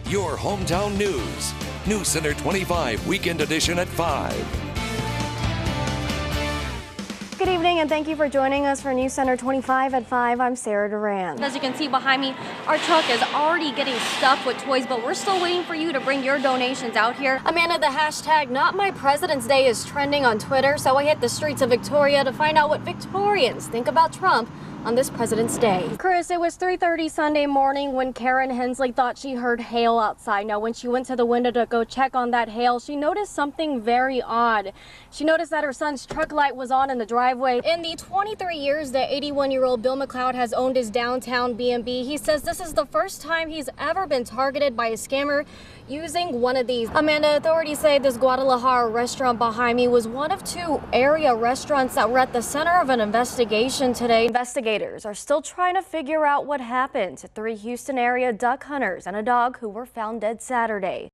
your hometown news. News Center 25 Weekend Edition at 5. Good evening and thank you for joining us for News Center 25 at 5. I'm Sarah Duran. As you can see behind me, our truck is already getting stuffed with toys, but we're still waiting for you to bring your donations out here. Amanda, the hashtag Not My President's Day is trending on Twitter, so I hit the streets of Victoria to find out what Victorians think about Trump on this President's Day. Chris, it was 3:30 Sunday morning when Karen Hensley thought she heard hail outside. Now, when she went to the window to go check on that hail, she noticed something very odd. She noticed that her son's truck light was on in the driveway. In the 23 years that 81-year-old Bill McLeod has owned his downtown B&B, he says this is the first time he's ever been targeted by a scammer using one of these. Amanda, authorities say this Guadalajara restaurant behind me was one of two area restaurants that were at the center of an investigation today. Investigators are still trying to figure out what happened to 3 Houston area duck hunters and a dog who were found dead Saturday.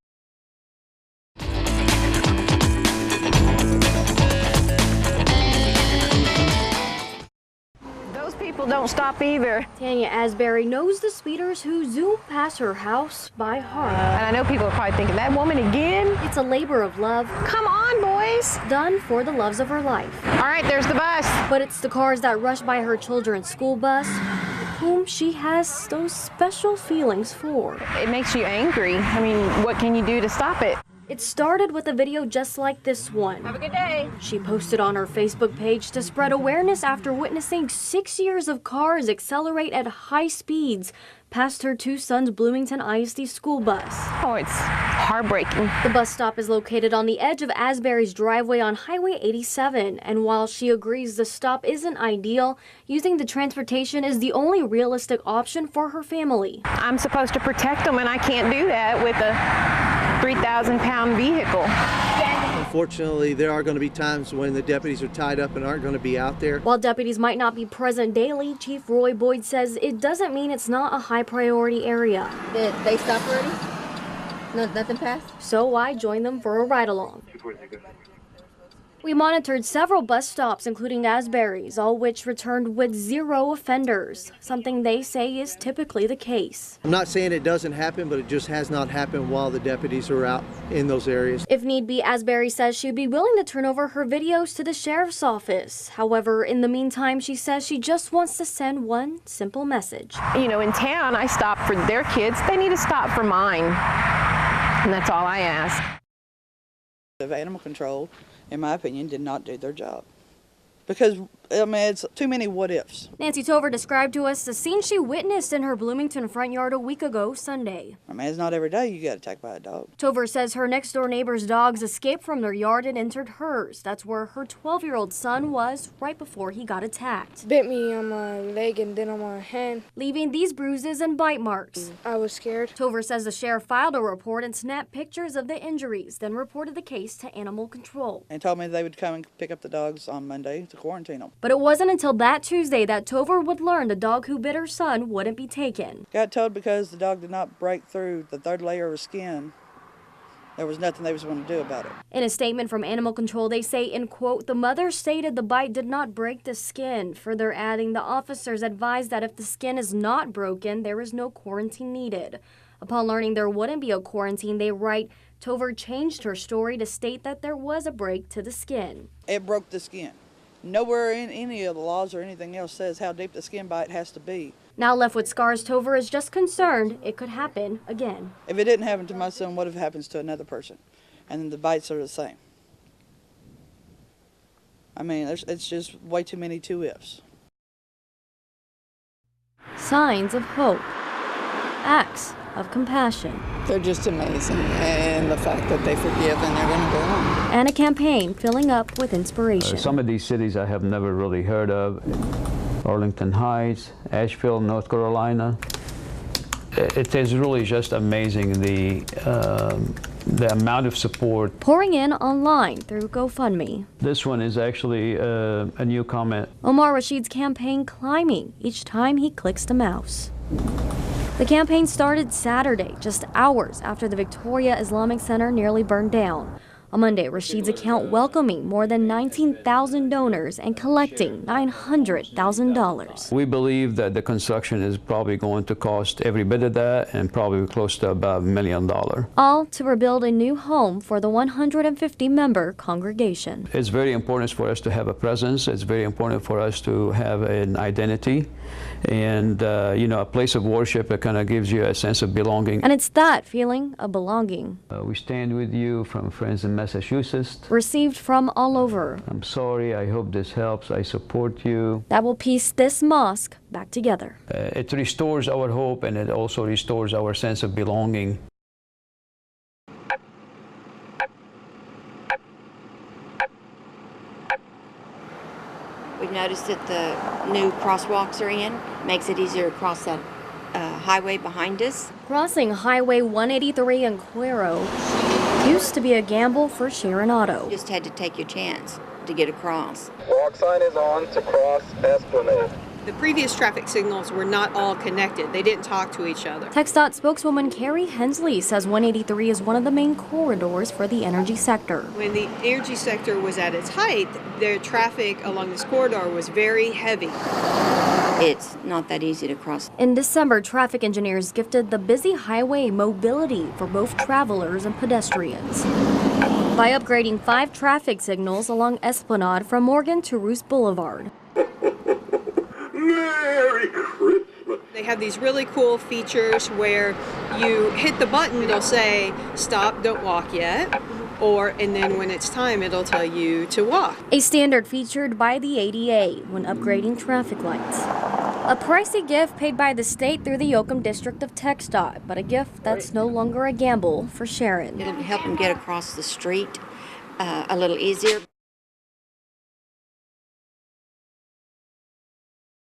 People don't stop either. Tanya Asbury knows the speeders who zoom past her house by heart. And I know people are probably thinking, that woman again? It's a labor of love. Come on, boys. Done for the loves of her life. All right, there's the bus. But it's the cars that rush by her children's school bus, whom she has those special feelings for. It makes you angry. I mean, what can you do to stop it? It started with a video just like this one. Have a good day. She posted on her Facebook page to spread awareness after witnessing 6 years of cars accelerate at high speeds past her 2 sons' Bloomington ISD school bus. Oh, it's heartbreaking. The bus stop is located on the edge of Asbury's driveway on Highway 87, and while she agrees the stop isn't ideal, using the transportation is the only realistic option for her family. I'm supposed to protect them, and I can't do that with a 3,000-pound vehicle. Unfortunately, there are going to be times when the deputies are tied up and aren't going to be out there. While deputies might not be present daily, Chief Roy Boyd says it doesn't mean it's not a high priority area. Did they stop already? No, nothing passed? So I joined them for a ride along. We monitored several bus stops, including Asbury's, all which returned with 0 offenders, something they say is typically the case. I'm not saying it doesn't happen, but it just has not happened while the deputies are out in those areas. If need be, Asbury says she'd be willing to turn over her videos to the sheriff's office. However, in the meantime, she says she just wants to send one simple message. You know, in town, I stop for their kids. They need to stop for mine. And that's all I ask. Of animal control, in my opinion, did not do their job. Because, I mean, it's too many what-ifs. Nancy Tover described to us the scene she witnessed in her Bloomington front yard a week ago Sunday. I mean, it's not every day you get attacked by a dog. Tover says her next-door neighbor's dogs escaped from their yard and entered hers. That's where her 12-year-old son was right before he got attacked. Bit me on my leg and then on my hand. Leaving these bruises and bite marks. I was scared. Tover says the sheriff filed a report and snapped pictures of the injuries, then reported the case to animal control. And told me they would come and pick up the dogs on Monday to quarantine them. But it wasn't until that Tuesday that Tover would learn the dog who bit her son wouldn't be taken. Got told because the dog did not break through the 3rd layer of skin, there was nothing they was going to do about it. In a statement from Animal Control, they say, in quote, the mother stated the bite did not break the skin, further adding the officers advised that if the skin is not broken, there is no quarantine needed. Upon learning there wouldn't be a quarantine, they write, Tover changed her story to state that there was a break to the skin. It broke the skin. Nowhere in any of the laws or anything else says how deep the skin bite has to be. Now left with scars, Tover is just concerned it could happen again. If it didn't happen to my son, what if it happens to another person? And the bites are the same. I mean, it's just way too many two-ifs. Signs of hope. Acts of compassion. They're just amazing, and the fact that they forgive and they're going to go on. And a campaign filling up with inspiration. Some of these cities I have never really heard of. Arlington Heights, Asheville, North Carolina. It is really just amazing the amount of support. Pouring in online through GoFundMe. This one is actually a new comment. Omar Rashid's campaign climbing each time he clicks the mouse. The campaign started Saturday, just hours after the Victoria Islamic Center nearly burned down. On Monday, Rashid's account welcoming more than 19,000 donors and collecting $900,000. We believe that the construction is probably going to cost every bit of that and probably close to about $1 million. All to rebuild a new home for the 150-member congregation. It's very important for us to have a presence. It's very important for us to have an identity and, a place of worship that kind of gives you a sense of belonging. And it's that feeling of belonging. We stand with you from friends in Massachusetts. Received from all over. I'm sorry. I hope this helps. I support you. That will piece this mosque back together. It restores our hope, and it also restores our sense of belonging. We've noticed that the new crosswalks are in. Makes it easier to cross that highway behind us. Crossing Highway 183 in Cuero used to be a gamble for Sharon Auto. You just had to take your chance to get across. Walk sign is on to cross Esplanade. The previous traffic signals were not all connected. They didn't talk to each other. TxDOT spokeswoman Carrie Hensley says 183 is one of the main corridors for the energy sector. When the energy sector was at its height, the traffic along this corridor was very heavy. It's not that easy to cross. In December, traffic engineers gifted the busy highway mobility for both travelers and pedestrians by upgrading 5 traffic signals along Esplanade from Morgan to Roos Boulevard. Merry Christmas. They have these really cool features where you hit the button, it'll say, stop, don't walk yet. And then when it's time, it'll tell you to walk. A standard featured by the ADA when upgrading traffic lights. A pricey gift paid by the state through the Yoakum District of TxDOT, but a gift that's no longer a gamble for Sharon. It'll help them get across the street a little easier.